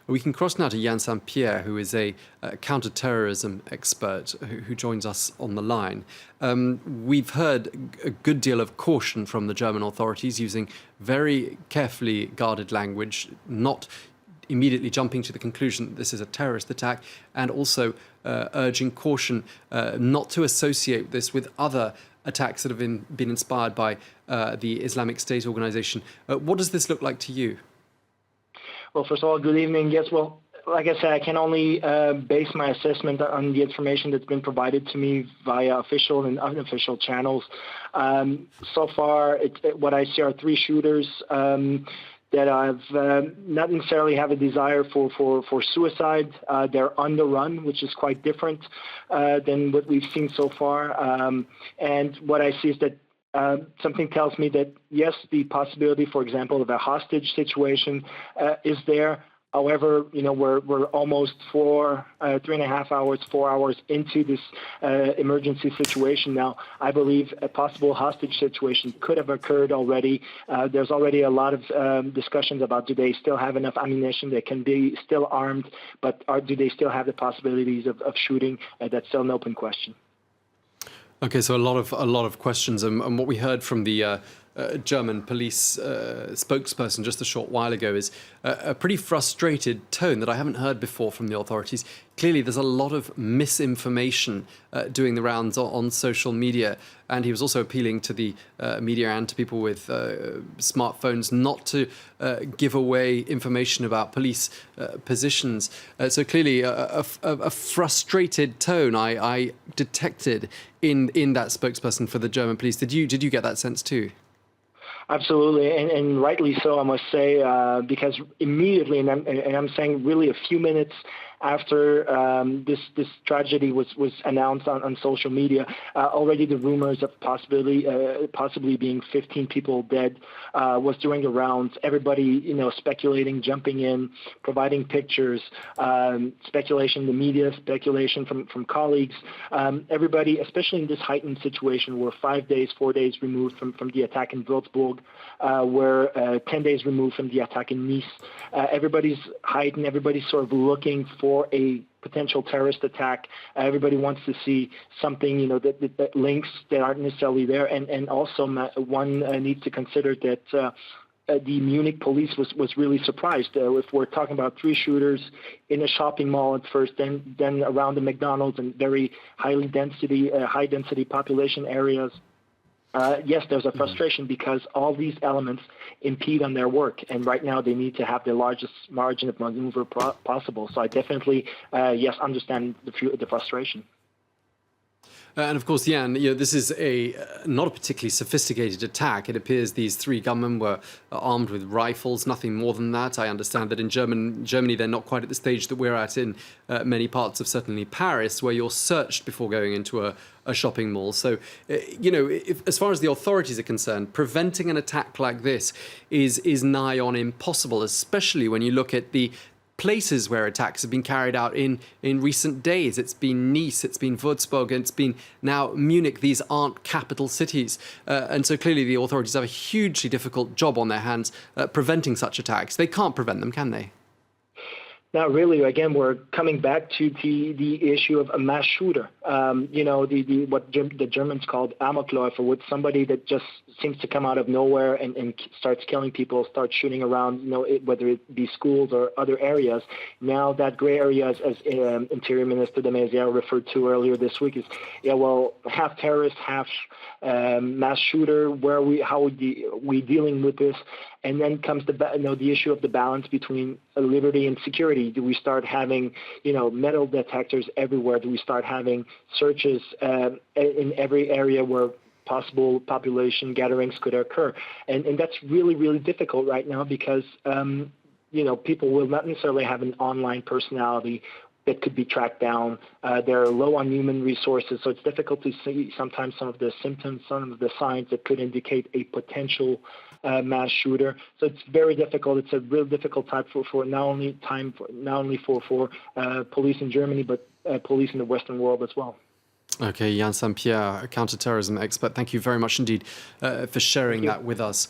We can cross now to St-Pierre, who is a counter-terrorism expert who joins us on the line. We've heard a good deal of caution from the German authorities, using very carefully guarded language, not immediately jumping to the conclusion that this is a terrorist attack, and also urging caution not to associate this with other attacks that have been inspired by the Islamic State organization. What does this look like to you? Well, first of all, good evening. Yes, well, like I said, I can only base my assessment on the information that's been provided to me via official and unofficial channels. So far, what I see are three shooters that have not necessarily have a desire for suicide. They're on the run, which is quite different than what we've seen so far. And what I see is that something tells me that, yes, the possibility, for example, of a hostage situation is there. However, we're almost 3.5 hours, 4 hours into this emergency situation now. I believe a possible hostage situation could have occurred already. There's already a lot of discussions about, do they still have enough ammunition? They can be still armed, but do they still have the possibilities of shooting? That's still an open question. Okay, so a lot of questions, and what we heard from the German police spokesperson just a short while ago is a pretty frustrated tone that I haven't heard before from the authorities. Clearly, there's a lot of misinformation doing the rounds on social media, and he was also appealing to the media and to people with smartphones not to give away information about police positions. So clearly, a frustrated tone I detected in that spokesperson for the German police. Did you get that sense too? Absolutely, and rightly so, I must say, because immediately, and I'm saying really a few minutes after this tragedy was announced on social media, already the rumors of possibly being 15 people dead was doing the rounds. Everybody, speculating, jumping in, providing pictures, speculation in the media, speculation from colleagues. Everybody, especially in this heightened situation, we're 4 days removed from the attack in Würzburg. We're 10 days removed from the attack in Nice. Everybody's heightened. Everybody's sort of looking for a potential terrorist attack. Everybody wants to see something, that links that aren't necessarily there. And also, one needs to consider that the Munich police was really surprised. If we're talking about three shooters in a shopping mall at first, then around the McDonald's and very high density population areas. Yes, there's a frustration because all these elements impede on their work, and right now they need to have the largest margin of maneuver possible. So I definitely, yes, understand the frustration. And of course, Jan, this is not a particularly sophisticated attack. It appears these three gunmen were armed with rifles, nothing more than that. I understand that in Germany, they're not quite at the stage that we're at in many parts of certainly Paris, where you're searched before going into a shopping mall. So, as far as the authorities are concerned, preventing an attack like this is nigh on impossible, especially when you look at the places where attacks have been carried out in recent days. It's been Nice, it's been Würzburg, and it's been now Munich. These aren't capital cities. And so clearly the authorities have a hugely difficult job on their hands preventing such attacks. They can't prevent them, can they? Not really. Again, we're coming back to the issue of a mass shooter. What the Germans called Amokläufer, with somebody that just seems to come out of nowhere and starts killing people, starts shooting around, whether it be schools or other areas. Now that gray area, as Interior Minister de Maizière referred to earlier this week, is half terrorist, half mass shooter. How are we dealing with this? And then comes the issue of the balance between liberty and security. Do we start having metal detectors everywhere? Do we start having searches in every area where possible population gatherings could occur? And that's really, really difficult right now because people will not necessarily have an online personality that could be tracked down. They're low on human resources, so it's difficult to see sometimes some of the symptoms, some of the signs that could indicate a potential mass shooter. So it's very difficult. It's a real difficult time for not only for police in Germany, but police in the Western world as well. Okay, Jan St-Pierre, a counter-terrorism expert. Thank you very much indeed for sharing that with us.